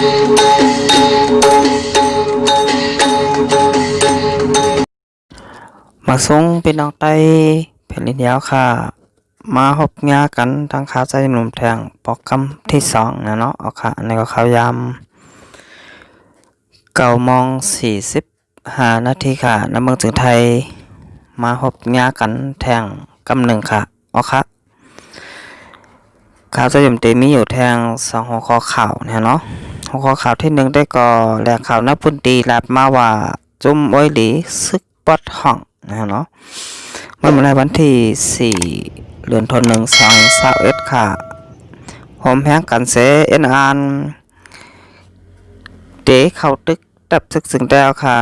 มาส่งพี่น้องไต้แผ่นดินยาวค่ะมาพบงากันทางข่าวใจหนุ่มแทงปอกคำที่สองนะเนาะเอาค่ะในก็ข่าวยาม9:45 นาทีค่ะในเมืองจึงไทยมาพบงากันแทงกำหนึ่งค่ะเอาค่ะข่าวใจหนุ่มเตมีอยู่แทง2หัวข้อข่าวนะเนาะหัวข้อข่าวที่1ได้ก็แหล่งข่าวนักพุ่นตีรับมาว่าจุ่มอ้อยหลีซึกปอดห้องนะเนาะเมื่อวันที่4 เดือนธันวาคม2021ค่ะโฮมแฮงกันเสเอ็นอานเดเข้าตึกตับซึกสึงแล้วค่ะ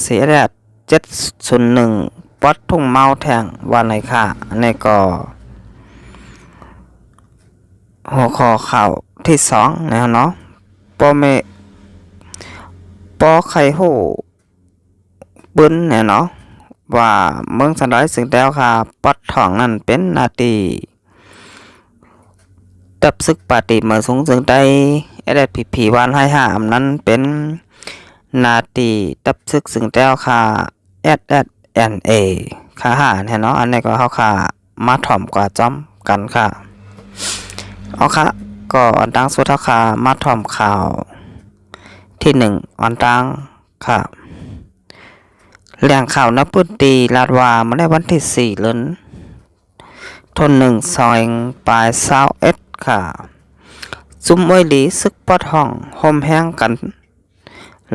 เสียแดด701ปอดทุ่งเมาแทงวันไหนค่ะอันนี้ก็หัวข้อข่าวที่2นะเนาะปอเมปอไข่โหบึ้นเนี่ยเนาะว่าเมืองสันดอยสึงแล้วค่ะปอดท้องนั่นเป็นนาทีตับซึกปาติเมื่อสูงสึงได้ผีวันให้หามนั้นเป็นนาทีตับซึกสึงแล้วค่ะ SSNA ค่ะหาเนี่ยเนาะอันนี้ก็เขาค่ะมาถ่อมกว่าจ้อมกันค่ะเอาค่ะก็อันดังสุดเขาค่ะมาถ่อมข่าวที่1อันดังค่ะแหล่งข่าวนับพื้นตีลาดว่าเมื่อในวันที่4 เดือนธันวาคม2021ค่ะจุ่มอ้อยหลีซึกปอดห้องโฮมแห้งกัน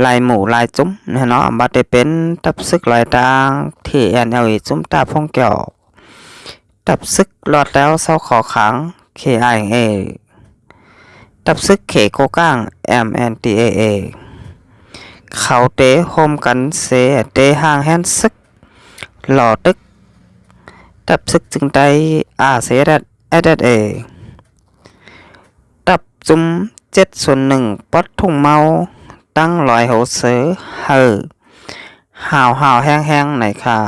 ลายหมู่ลายจุ้มนะเนาะบัดได้เป็นตับซึกลายต่างที่NLAจุ้มตาพงแก้วตับซึกรอดแล้วเศร้าขอขัง KIA ตับซึกเขโกก้าง MNDAA เขาเตะโฮมกันเสเตะห่างแฮนซึกหล่อตึกตับซึกจึงได้เสดัดเอตับจุ่ม701ปอดทุ่งเมาตั้งลอยโหเสือห่าวแห้งๆไหนค่ะ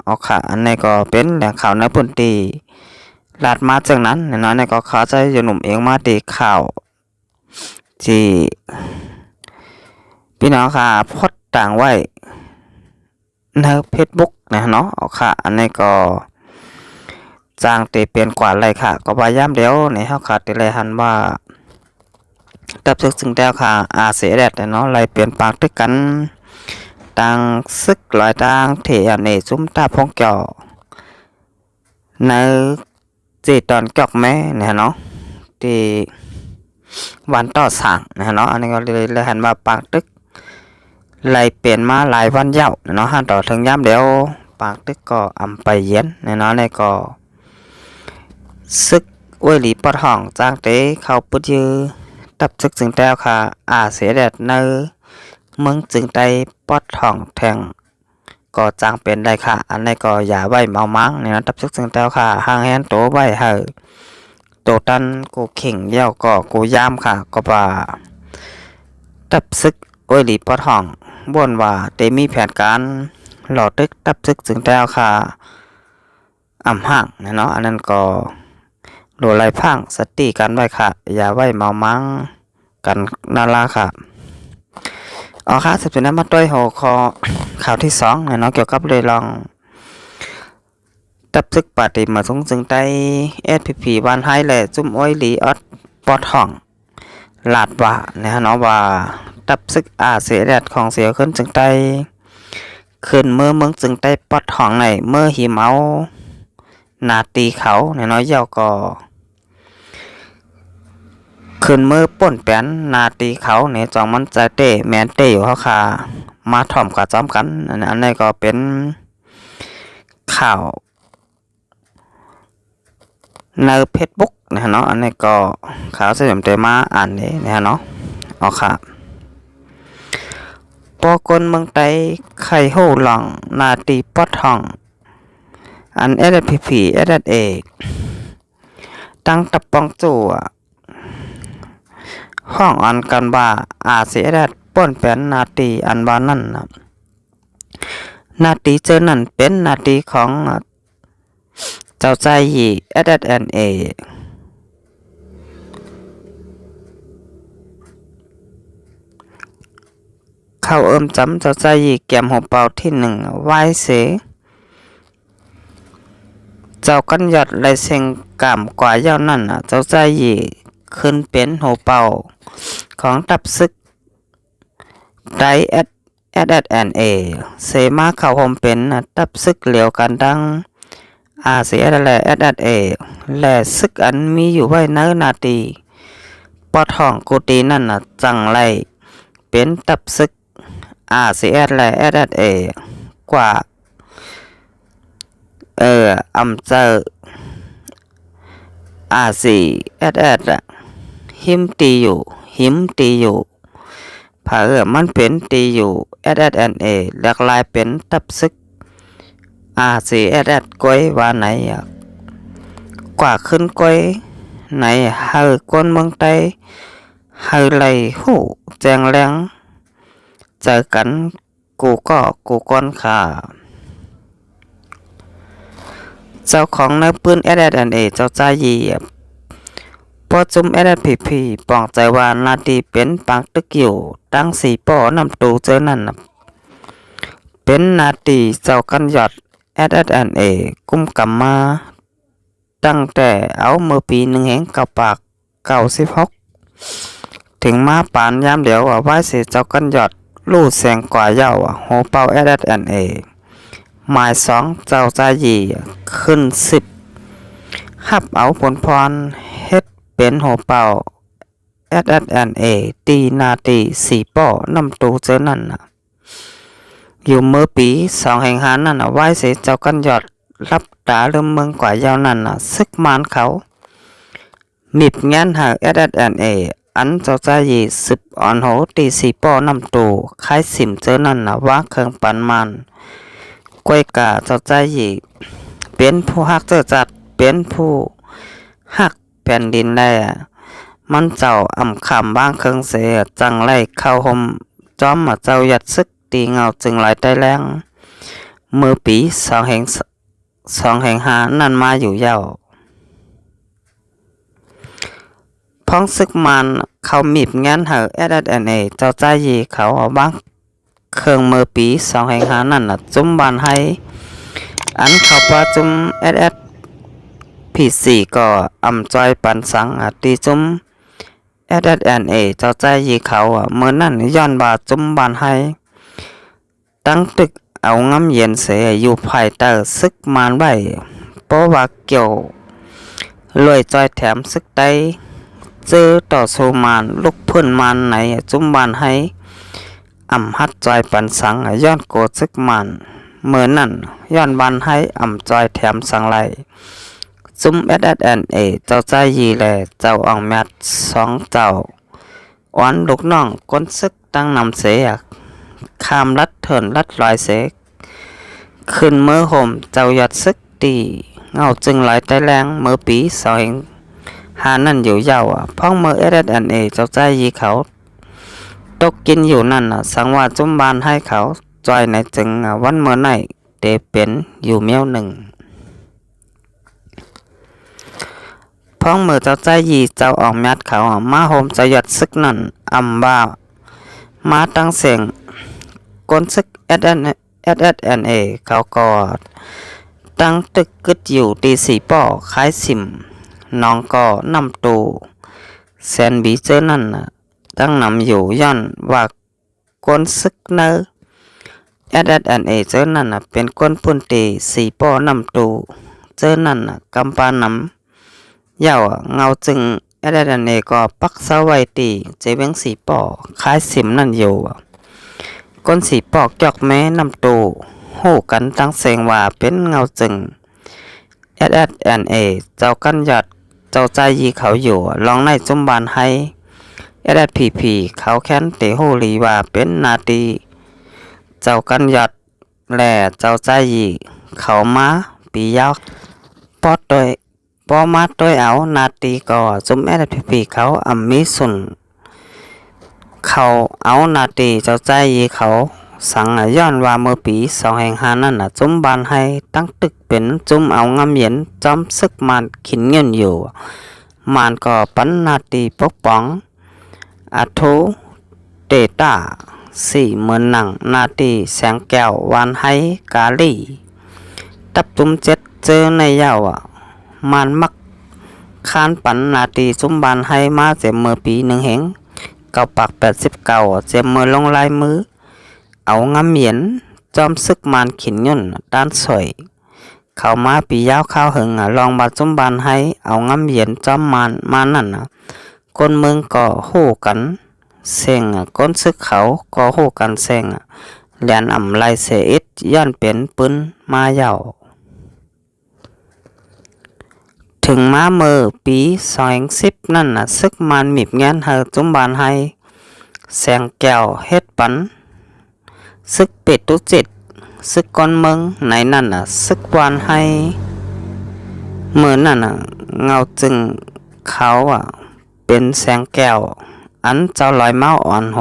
เอาค่ะอันนี้ก็เป็นแหล่งข่าวในพื้นที่ลาดมาจากนั้นเนาะในก็เข้าใจอยู่หนุ่มเองมาตีข่าวที่พี่น้องค่ะพดต่างไว้ในเฟซบุ๊กนะเนาะเอาค่ะอันนี้ก็จางตีเปลี่ยนกว่าอะไรค่ะก็พยายามเดี๋ยวในเฮาขาดตีเลยหันว่าตับซึกซึ่งแล้วค่ะเสียแดดเนาะไล่เปลี่ยนปากด้วยกันต่างซึกหลายต่างเทียนในซุ้มตาพงเกี่ยวในจีตอนจอกแม่เนี่ยเนาะที่วันต่อสั่งนะเนาะอันนี้ก็เลยหันว่าปากตึกไล่เปลี่ยนมาหลายวันยาวเนาะหันต่อถึงย้ำเดี๋ยวปากตึกก็อำไปเย็นเนาะในก็ซึกอ้วยหลีปอดห้องจ้างเตะเข้าปุดยือตับซึกจึงแล้วค่ะเสียแดดในเมืองจึงได้ปอดห้องแทงก็จางเป็นได้ค่ะอันนี้ก็อย่าไว้เมามังเนี่ยนะตับซึกจึงแล้วค่ะห่างแฮนโตไว้ให้โตตันกูเข่งเยี่ยวก็กูยามค่ะก็ว่าตับซึกอ้วยหลีปอดห้องบ่นว่าเตมีแผนการหล่อตึกตับซึกจึงแล้วค่ะห่างเนาะอันนั้นก็โดนไล่พังสติกันไว้ค่ะอย่าไว้เมามังกันนาลาค่ะเอาค่ะสืบสวนมาด้วยหัวข้อข่าวที่2เนาะเกี่ยวกับเรื่องลองตับซึกปาติมาสงจึงได้SPPวันให้และจุ่มอ้อยหลีออดปอดห้องลาดว่าเนาะว่าตับซึกเสียแดดของเสียขึ้นจึงได้ขึ้นเมื่อเมืองจึงได้ปอดห้องในเมื่อหิมเอานาตีเขาเนาะเย่าก็ขึ้นมือป่นแป้นนาตีเขาเนี่ยจองมันใจเตะแมนเตะอยู่เขาค่ะมาถ่อมกับจ้อมกันอันนี้ก็เป็นข่าวในเฟซบุ๊กนะเนาะอันนี้ก็ข่าวเสริมเตมาอ่านเลยนะเนาะเอาค่ะปอกลเมืองไต้ไข่โหหลังนาตีปอดห้องอันSPP SSA ตั้งตับปองจู่ห้องอันกันว่าเสียแดดป่นเป็นนาทีอันว่านั่นนะนาทีเจอนั่นเป็นนาทีของเจ้าใจหยี SSNA เข้าเอิมจำเจ้าใจยีแกมหัวเป่าที่หนึ่งไหว้เสเจ้ากันยอดลายเซ็งกามกว่าเย้านั่นเจ้าใจยีขึ้นเป็นหัวเป่าของตับซึกไดเอเสมาเข้าห่มเป็นตับซึกเหลียวกันดังเสียและเอและซึกอันมีอยู่ไว้เนื้อนาตีปอดห้องกูตีนั่นจังไรเป็นตับซึกRCS และ SSA กว่าอำเจอRCSS หิมตีอยู่เผอมันเป็นตีอยู่ SSNA หลากหลายเป็นตับซึกRCSS ก้อยว่าไหนกว่าขึ้นก้อยไหนเฮอก้นเมืองไต้เฮอไหลหูแจงแรงเจอกันกูก้อนค่ะเจ้าของในปืน SSNA เจ้าใจยีปอจุม SSPP ปองใจว่านาทีเป็นปังตึกอยู่ตั้งสี่ป้อนำตูเจอนั่นเป็นนาทีเจ้ากันยอด SSNA กุมกำมาตั้งแต่เอาเมื่อปี1แห่ง96ถึงมาปานยามเดียวไว้เสียเจ้ากันยอดลู่แสงกว่าเย้าหัวเป่า SSNA หมาย2เจ้าใจยีขึ้น10หับเอาผลพรเฮ็ดเป็นหัวเป่า SSNA ตีนาตี4ป้อนำตูเจอนั่นอยู่เมื่อปี2แห่งหานั่นไว้เสียเจ้ากันยอดรับตาเริ่มเมืองกว่าเย้านั่นซึกมานเขามิบงานหา SSNA อันเจ้าใจยี10อ่อนโหตี4ป้อนำตูคล้ายสิมเจอนั่นว่าเครื่องปันมันก้อยกาเจ้าใจยีเป็นผู้ฮักเจอจัดเป็นผู้ฮักแผ่นดินแลมันเจ้าอำคำบ้างเครื่องเสียจังไรเข้าห่มจอมเจ้ายัดซึกตีเงาจึงไหลใต้แรงเมื่อปี2แห่งหานั่นมาอยู่ยาวพ้องซึกมันเขามีบงานหา SSNA เจ้าใจยีเขาเอาบ้างเครื่องเมื่อปี2แห่งหานั่นจุ่มบานให้อันเขาประจุม SSP4 ก็อำจอยปันสังตีจุ่ม SSNA เจ้าใจยีเขาเมื่อนั่นย้อนบาจุ่มบานให้ตั้งตึกเอางำเย็นเสียอยู่ภายใต้ซึกมานไว้เพราะว่าเกี่ยวลอยจอยแถมซึกใดเจอต่อสู้มานลุกพื้นมานไหนจุ่มบานให้อำฮัดจอยปันสังย้อนโกซึกมันเมื่อนั่นย้อนบานให้อำจอยแถมสังไหลจุ่ม SSNA เจ้าใจยีแลเจ้าอ่องแมท2เจ้าอ่อนลูกน้องก้นซึกตั้งนำเสียข้ามรัดเถินรัดลอยเสกขึ้นเมื่อห่มเจ้ายัดซึกตีเงาจึงไหลใต้แรงเมื่อปี2แห่งหานั่นอยู่ยาวพ้องเมื่อ SSNA เจ้าใจยีเขาตกกินอยู่นั่นสังว่าจุ่มบานให้เขาจอยในจึงวันเมื่อไหนเตเป็นอยู่เมียวหนึ่งพ้องเมื่อเจ้าใจยีเจ้าออกยัดเขามาโฮมเจ้ายัดซึกนั่นบ่ามาตั้งเสียงก้นซึก SSNA เขากอดตั้งตึกกึดอยู่ตี4ป้อคล้ายสิมน้องก็นำตูแซนบีเจอนั่นตั้งนำอยู่ย้อนว่าก้นซึกเนอ SSNA เจอนั่นเป็นก้นปุ่นตี4ป้อนำตูเจอนั่นกำปานำยาวเงาจึง SSNA ก็ปักเสาไว้ตีเจเวง4ป้อคล้ายสิมนั่นอยู่ก้น4ป้อจอกแม้นำตูหูกันตั้งเสียงว่าเป็นเงาจึง SSNA เจ้ากันยอดเจ้าใจยีเขาอยู่ลองในจุ่มบานให้ SSPP เขาแค้นเตโฮลีว่าเป็นนาตีเจ้ากันยอดแลเจ้าใจยีเขามาปียาวปอมาโดยเอานาตีก็จุ่ม SSPP เขามีสุนเขาเอานาตีเจ้าใจยีเขาสังย้อนว่าเมื่อปี2แห่งหานั่นจุ่มบานให้ตั้งตึกเป็นจุ่มเอางำเย็นจอมซึกมันขินเงินอยู่มันก็ปันนาตีปกป้องอาโทเตตา สี่เมือนหนังนาตีแสงแก้ววานไฮกาลีตับจุมเจ็ดเจอในยาวมันมักคานปันนาตีจุมบานไฮมาเจ็บมือปีหนึ่งเหงเก่าปาก89เจ็บมือลงลายมือเอางำเหมียนจอมซึกมันขินยุ่นด้านสวยเข้ามาปียาวข้าวหึงลองบาจุมบานไฮเอางำเหมียนจอมมันมานั่นคนเมืองก็ฮู้กันเสียงก้นซึกเขาก็ฮู้กันเสียงแหลนอ่ำไลเสอิดย้อนเป็นปืนมายาวถึงมาเมื่อปี2010นั่นซึกมันมีบแงนเฮอจุมบานไฮแสงแก้วเฮ็ดปันซึกเป็ดตุจิตซึกก้อนเมืองไหนนั่นซึกวานไฮเมื่อนั่นเงาจึงเขาเป็นแสงแก้วอันเจ้าลอยเมาอ่อนโห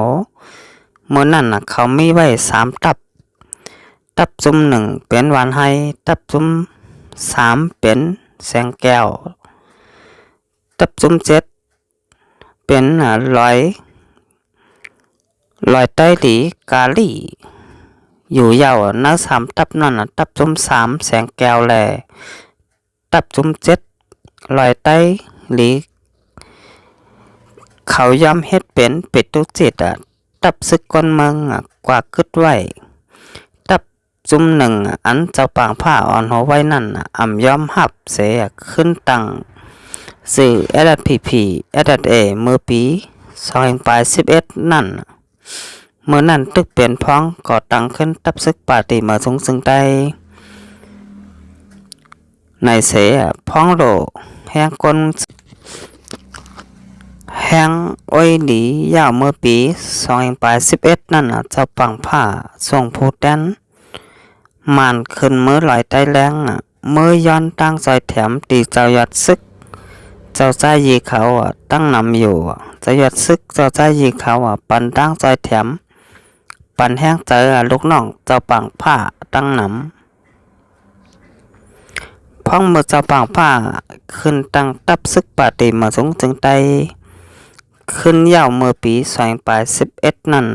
เมื่อนั่นเขามีไว้3ตับจุ่ม1เป็นวานไฮตับจุ่ม3เป็นแสงแก้วตับจุ่ม7เป็นลอยใต้หลีกาลีอยู่ยาวนัก3ตับนั่นตับจุ่ม3แสงแก้วแลตับจุ่ม7ลอยใต้หลีเขาย่อมเฮ็ดเป็นเป็ดตุจิตตับซึกก้นเมืองกว่าคึดไว้ตับจุ่ม1อันเจ้าปางผ้าอ่อนหัวไว้นั่นอ่ำย่อมหับเสขึ้นตั้งสื่อ SPP SSA เมื่อปี2011นั่นเมื่อนั้นตึกเปลี่ยนพ้องก่อตั้งขึ้นตับซึกปาติมาสูงซึ่งใดในเสพ้องโลแห่งก้นแห้งอ้อยหลียาวเมื่อปี2011นั่นเจ้าปังผ้าส่งผู้แดนมันขึ้นเมื่อหลายใต้แรงเมื่อย้อนตั้งซอยแถมตีเจ้ายัดซึกเจ้าใจยีเขาตั้งนำอยู่เจ้ายัดซึกเจ้าใจยีเขาปันตั้งซอยแถมปันแห้งเจอลูกน้องเจ้าปังผ้าตั้งนำพ้องเมื่อเจ้าปังผ้าขึ้นตั้งตับซึกปาติมาสูงจึงใดขึ้นยาวเมื่อปี2011นั่น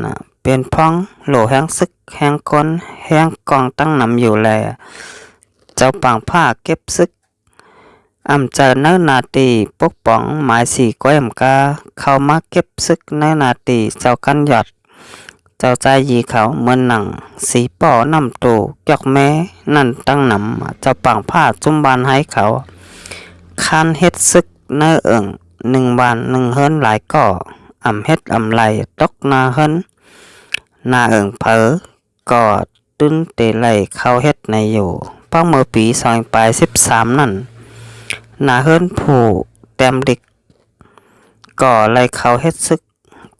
เป็นพ้องโหลแห้งซึกแห้งคนแห้งกองตั้งนำอยู่แลเจ้าปังผ้าเก็บซึกอำเจอเนื้อนาตีปกป้องหมายสี่ก้อยกาเข้ามาเก็บซึกเนื้อนาตีเจ้ากันหยอดเจ้าใจยีเขาเหมือนหนังสีป่อนำตูยอกแม้นั่นตั้งนำเจ้าปังผ้าจุมบานให้เขาคานเฮ็ดซึกเนื้อเอิง1 วัน 1 เฮิรนหลายก่ออำเฮ็ดอำไลตกนาเฮิรนนาเอิงเผอก่อตึ้นเตไลเข้าเฮ็ดในอยู่ป้องเมื่อปี2013นั่นนาเฮิรนผู้แต้มดิกก่อไลเข้าเฮ็ดซึก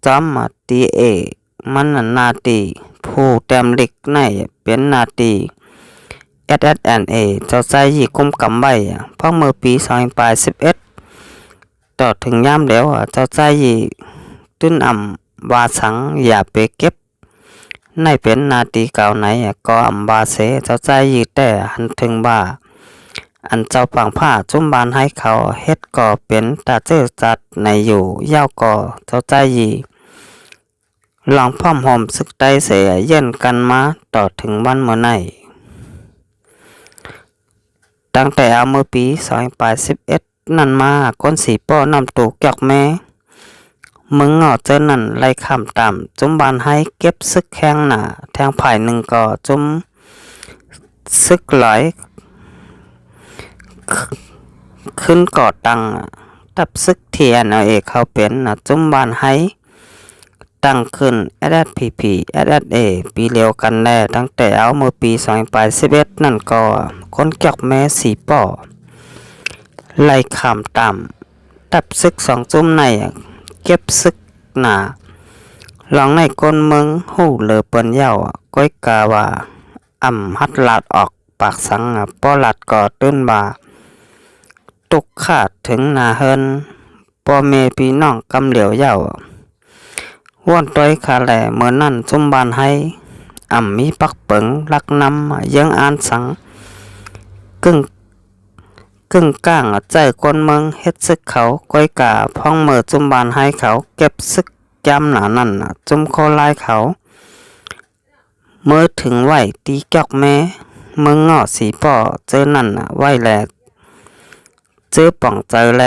จอมตีเอมันนาตีผู้แต้มดิกในเป็นนาตี SSNA เจ้าใจยีกุมกำไว้ป้องเมื่อปี2011ต่อถึงย่ามแล้วเจ้าใจยีตื้นวาสังอย่าไปเก็บในเป็นนาตีเก่าไหนก็วาเสเจ้าใจยีแต่หันถึงว่าอันเจ้าปังผ้าจุ่มบานให้เขาเฮ็ดก่อเป็นตาเจอจัดในอยู่ยาวก่อเจ้าใจยีลองพ่อมหอมซึกได้เสียเย็นกันมาต่อถึงวันเมื่อไหนตั้งแต่เอาเมื่อปี2011นั่นมาก้นสีป้อนำตูกยอกแม่มึงเจอนั่นไล่คำตามจุ่มบานให้เก็บซึกแข้งหนาแทงผ่ายหนึ่งก่อจุ่มซึกหลอยขึ้นก่อตังตับซึกเทียนเอาเอกเขาเป็นจุ่มบานให้ตั้งขึ้น SSPP SSA ปีเดียวกันแน่ตั้งแต่เอาเมื่อปี2011นั่นก็คนเก็บแม่สีป่อไล่ขามต่ำตับซึก2 จุ่มในเก็บซึกหนาลองในก้นเมืองหูเหลือเปิ้นเย้าก้อยกาว่าหัดลาดออกปากสังป้อลาดก่อตื้นบ่าตุกขาดถึงนาเฮินป้อเมพี่น้องกำเหลียวเย้าว่อนต้อยคาแหล่เมื่อนั่นจุ่มบานให้มีปักเปิงลักนำยังอ่านสังกึ่งก้างใจคนเมืองเฮ็ดซึกเขาก้อยกาพ้องเมื่อจุ่มบานให้เขาเก็บซึกจำหนานั่นจุ่มโคลายเขา เมื่อถึงไหวตีจอกแม่เมืองเงาะสีป่อเจอนั่นไหวแลเจอป่องเจอแล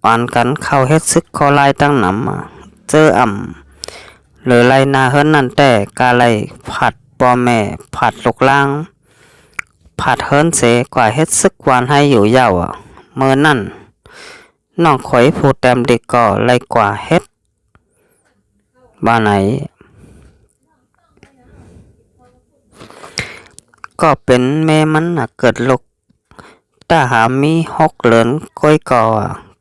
อ่อนกันเข้าเฮ็ดซึกคอลายตั้งหนำเจอหรือไรนาเฮิรนนั่นแต่กาไลผัดปอแม่ผัดลูกล่างผัดเฮิรนเสกว่าเฮ็ดซึกวานให้อยู่เย้าเมื่อนั่นน้องข่อยผู้แต้มเด็กก็ไลกว่าเฮ็ดบ้านไหนก็เป็นแม่มันเกิดลูกถ้าหามี6เหลือนก้อยก่อ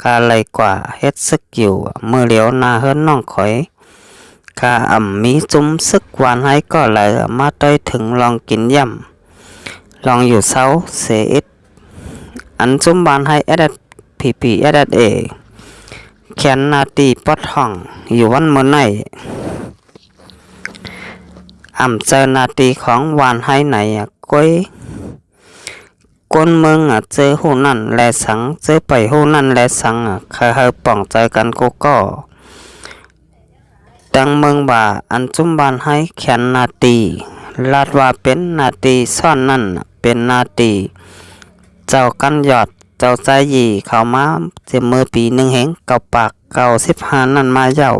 กาไลกว่าเฮ็ดซึกอยู่เมื่อเหลียวนาเฮิรนน้องข่อยกามีจุ้มซึกวานให้ก็เลยมาต้อยถึงลองกินย่ำลองอยู่เช้าเสอิดอันจุ้มบานให้พีเอแขนนาตีปอดห้องอยู่วันเมื่อไหนเจอนาตีของวานให้ไหนก้อยก้นเมืองเจอหูนั่นแลสังเจอไปหูนั่นแลสังเคยป่องใจกันก็ดังเมืองบ่าอันจุ้มบานให้แขนนาตีลาดว่าเป็นนาตีซ่อนนั่นเป็นนาตีเจ้ากันยอดเจ้าใจยีเข้ามาเจ็บมือปีหนึ่งเหงเก่าปาก95นั่นมาเย้า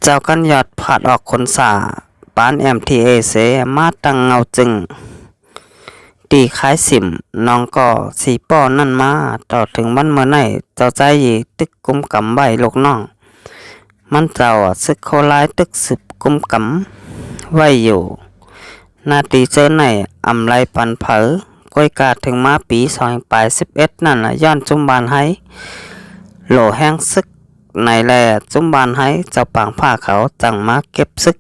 เจ้ากันยอดผาดออกคนสาปานMTAเสมาตั้งเงาจึงตีคล้ายสิมน้องก็สีป้อนั่นมาต่อถึงวันเมื่อไหนเจ้าใจยีตึกกุมกำใบลูกน้องมันเจ้าซึกโคลายตึกสืบกุมกำไว้อยู่นาตีเจอไหนไรปันเผอก้อยกาถึงมาปี2011นั่นย้อนจุมบานให้โหลแห้งซึกในแลจุมบานให้เจ้าปางผ้าเขาจังมาเก็บซึก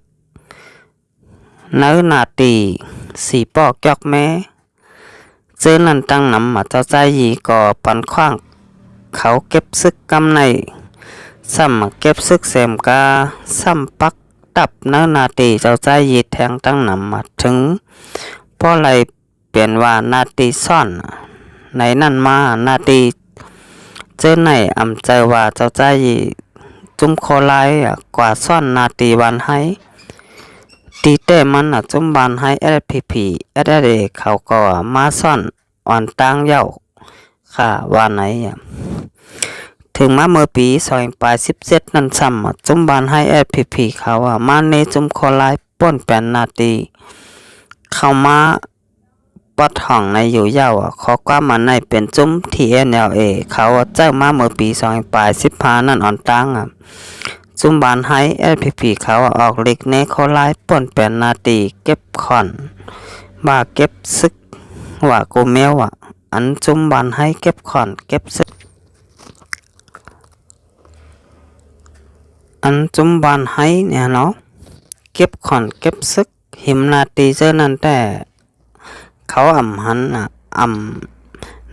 เนื้อนาตีสีปอกยอกแม่เจอนั่นตั้งนำเจ้าใจยีก่อปันขว้างเขาเก็บซึกกำในซ้ำเก็บซึกเสมกาซ้ำปักตับเนื้อนาตีเจ้าใจยีแทงตั้งนำถึงเพราะอะไรเปลี่ยนว่านาตีซ่อนในนั่นมานาตีเจอในเจอว่าเจ้าใจยีจุ้มโคลายกว่าซ่อนนาตีวันให้ตีเต้มันจุ้มบานให้SPPเขาก็มาซ่อนอ่อนตั้งเย้าค่ะว่าไหนถึงมาเมื่อปี2017นั่นซ้ำจุ้มบานให้SPPเขามาในจุ้มโคลายป้นแปนนาตีเข้ามาปอดห้องในอยู่เย้าขอความมันในเป็นจุ้ม TNLA เขาเจ้ามาเมื่อปี2015นั่นอ่อนตั้งจุ้มบานให้SPPเขาออกลิกในโคลายป่นแปนนาตีเก็บขอนบ่าเก็บซึกว่ากูแมวอันจุ้มบานให้เก็บขอนเก็บซึกอันจุ้มบานให้เนี่ยเนาะเก็บขอนเก็บซึกหิมนาตีเจอนั่นแต่เขาหัน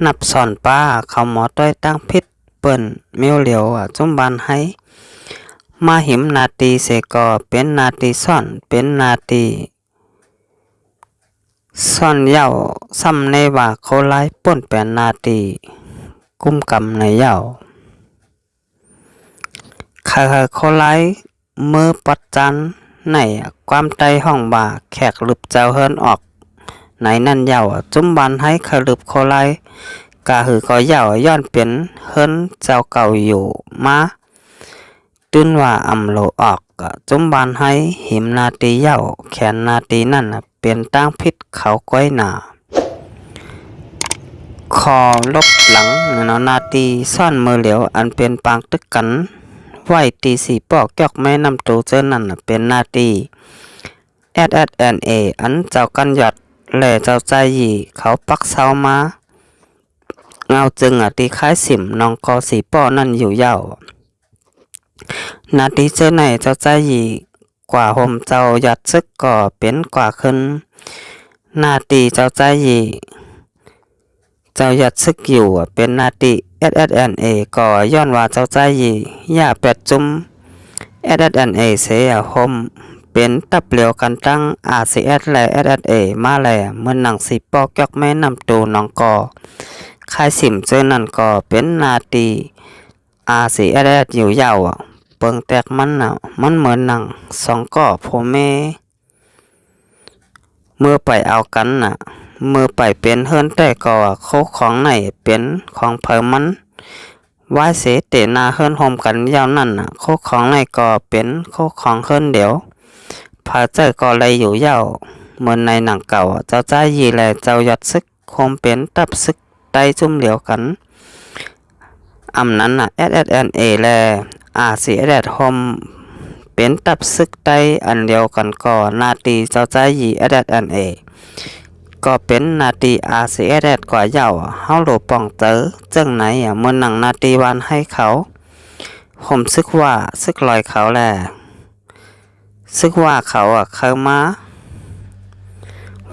นับสอนป้าเขาหมอต้อยตั้งพิษเปิ้นเมียวเหลียวจุ้มบานให้มาหิมนาตีเสก็เป็นนาตีซ่อนเป็นนาตีซ่อนเย้าซ้ำในว่าเขาไล่ป่นแปนนาตีกุมกำในเย้าเขาไล่มือปัดจันในความใจห้องบ่าแขกลึบเจ้าเฮิรนออกในนั่นเย้าจุ้มบันให้เขาลึบเขาไล่กาหือก็เย้าย้อนเป็นเฮิรนเจ้าเก่าอยู่มาตื่นว่าโลออกจุ้มบานให้หิมนาตีเย้าแขนนาตีนั่นเป็นตั้งพิษเขาก้อยหนาคอลบหลังนาตีซ่อนมือเหลียวอันเป็นปางตึกกันไหวตีสีปอกยอกแม่นำตูเจอนั่นเป็นนาตีSNA อันเจ้ากันหยอดแหล่เจ้าใจยีเขาปักเสามาเงาจึงตีคล้ายสิมน้องกอสีป้อนั่นอยู่เย้านาทีเจอไหนเจ้าใจยีกว่าห่มเจ้าหยัดซึกก่อเป็นกว่าขึ้นนาทีเจ้าใจยีเจ้าหยัดซึกอยู่เป็นนาทีSNA ก่อย้อนว่าเจ้าใจยีย่าเป็ดจุ้มSNA เสียห่มเป็นตับเหลียวกันตั้ง RCS และ SSA มาแลเมื่อหนังสีปอกยอกแม่นำตูน้องก่อคายสิมเจอนั่นก่อเป็นนาทีRCS อยู่ยาว เปิงแตกมันน่ะมันเหมือนหนังสองก่อพ่อแม่เมื่อไปเอากันน่ะเมื่อไปเป็นเฮือนแต่ก็โคกของไหนเป็นของเพิ่มมันว่าเสเตนาเฮือนโฮมกันยาวนั่นน่ะโคกของไหนก็เป็นโคกของเฮือนเดียวพาเจอก็เลยอยู่ยาวเหมือนในหนังเก่าเจ้าจ้ายีแลเจ้ายอดซึกโคมเป็นตับซึกได้จุ่มเดียวกันอำนั้นน่ะ SSNA แลRCS โฮมเป็นตับซึกได้อันเดียวกันก็นาตีเจ้าจ้ายี SSNA ก็เป็นนาตี RCS กว่าเย่าเฮาโหลป่องเตอจังไหนเมื่อหนังนาตีวันให้เขาผมซึกว่าซึกลอยเขาแลซึกว่าเขาเข้ามา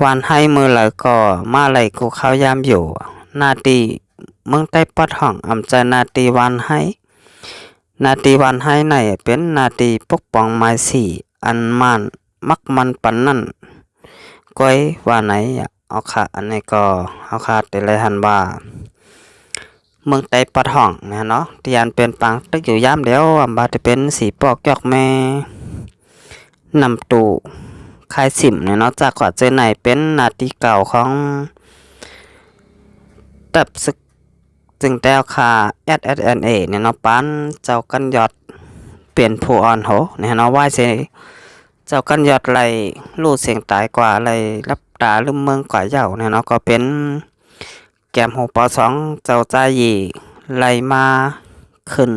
วันให้มือไหลก็มาไหลกูเขายามอยู่นาตีเมืองใต้ปัดห้องอำใจนาตีวันให้นาตีวันให้ในเป็นนาตีปกป้องไม้สี่อันมันมักมันปันนั่นก้อยว่าไหนเอาค่ะอันนี้ก็เอาค่ะแต่เลยหันว่าเมืองใต้ปัดห้องนะเนาะที่อันเป็นปังตึกอยู่ยามเดียวบาจะเป็นสีปอกยอกแม่นำตู่คายสิมเนี่ยเนาะจากกว่าเจอไหนเป็นนาตีเก่าของตับซึกจึงแต้วคา SSNA เนี่ยเนาะปานเจ้ากันยอดเปลี่ยนผู้อ่อนโหเนี่ยเนาะว่าเสเจ้ากันยอดไหลรู้เสียงตายกว่าไหลรับตาลืมเมืองกว่าเหย้าเนี่ยเนาะก็เป็นแกมหูปอสองเจ้าจ้าหยีไหลมาขึ้น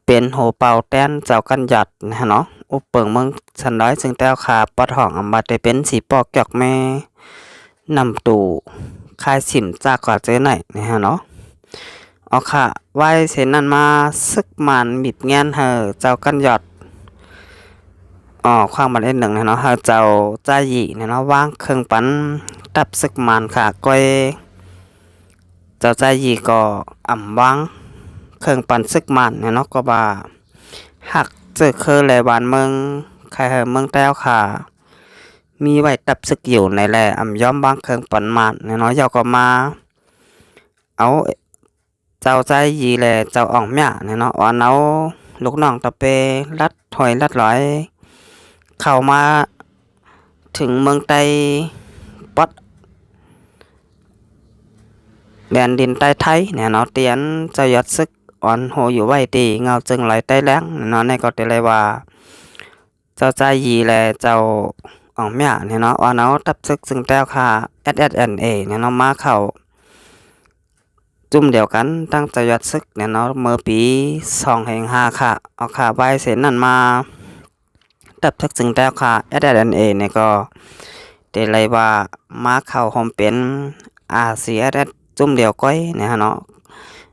เป็นโหเป่าแต้นเจ้ากันยอดนะเนาะอุปเปิงเมืองสันน้อยจึงแต้วคาปอทองอำบัดได้เป็นสีปอกจอกแม่นำตู่คายสิมจากกว่าเจอไหนนะฮะเนาะเอาค่ะไว้เส้นนั้นมาซึกมันมิดแงนเฮอเจ้ากันยอดความมันเอ็นหนึ่งนะเนาะเฮอเจ้าจ้าหยีเนี่ยเนาะวางเครื่องปันตับซึกมันค่ะก้อยเจ้าจ้าหยีก็อ่ำวางเครื่องปันซึกมันเนี่ยเนาะก็บ่าหักเจอเคยแลวานเมืองใครเฮอเมืองแต้วค่ะมีไว้ตับซึกอยู่ในแลอ่ำย้อมบางเครื่องปันมันเนี่ยเนาะยาก็มาเอาเจ้าใจยีแลเจ้าอ่องแม่เนี่ยเนาะอ่อนเอาลูกน้องตะเปรัดถอยรัดร้อยเข้ามาถึงเมืองไต้ปัดแดนดินใต้ไทยเนี่ยเนาะเตียนเจ้ายอดซึกอ่อนโหอยู่ไว้ตีเงาจึงไหลใต้แล้งเนาะในก็ได้เลยว่าเจ้าใจยีแลเจ้าอ่องแม่เนี่ยเนาะอ่อนเอาตับซึกซึ่งแต้วค่ะ SSNA เนี่ยเนาะมาเข้าจุ่มเดียวกันตั้งใจยอดซึกเนี่ยเนาะเมื่อปี2/5ค่ะเอาค่ะใบเส้นนั้นมาตับทึกจึงแต้วค่ะ SSNA เนี่ยก็ได้เลยว่ามาเข้าโฮมเป็น RCS จุ่มเดียวก้อยเนี่ยฮะเนาะ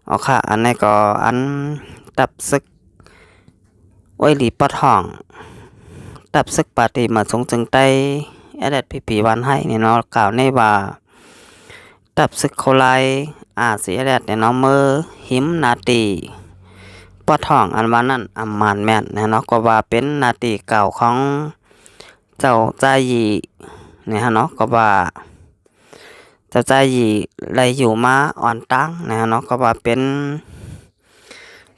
เอาค่ะอันนี้ก็อันตับซึกไว้หลีปะทองตับซึกปาร์ตี้มาสงจึงใต้ SSPP วันให้เนี่ยเนาะกล่าวในว่าตับซึกโคไลเสียแดดเนี่ยเนาะมือหิมนาตีปอทองอันว่านั่นอำมานแม่นเนี่ยเนาะก็ว่าเป็นนาตีเก่าของเจ้าจ้ายีเนี่ยฮะเนาะก็ว่าเจ้าจ้ายีเลยอยู่มาอ่อนตั้งเนี่ยเนาะก็ว่าเป็น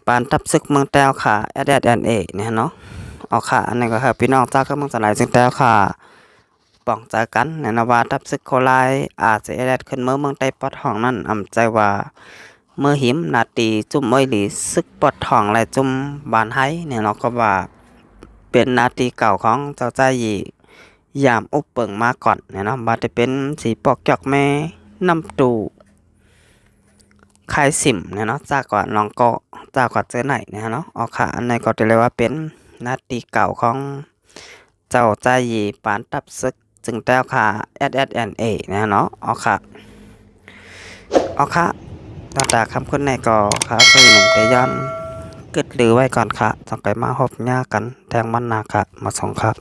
ปานทับซึกเมืองแต้วค่ะ SSNA เนี่ยเนาะเอาค่ะอันนี้ก็คือพี่น้องเจ้าก็เมืองสลายจึงแต้วค่ะป้องใจกันในนว่าทับซึกโคไลจะแอดขึ้นเมืองใต้ปอดห้องนั่นอำใจว่าเมื่อหิมนาตีจุ่มไว้หลีซึกปอดห้องและจุ่มบานไห้เนี่ยเนาะก็ว่าเป็นนาตีเก่าของเจ้าจ้าหยียามอุปเปิงมาก่อนเนี่ยเนาะบาจะเป็นสีปอกจอกแม่น้ำตูคายสิมเนี่ยเนาะจากก่อนน้องก็จากก่อนเจอไหนเนี่ยเนาะเอาค่ะอันนี้ก็จะเรียกว่าเป็นนาตีเก่าของเจ้าจ้าหยีปานตับซึกจึงแต้วค่ะ SSNA นะเนาะเอาค่ะตั้งแต่คำคุณในก็ค่ะสวยหนุ่มเตย้อนกึดลือไว้ก่อนค่ะต้องไปมาหบหญ้ากันแทงมันนาค่ะมาส่งครับ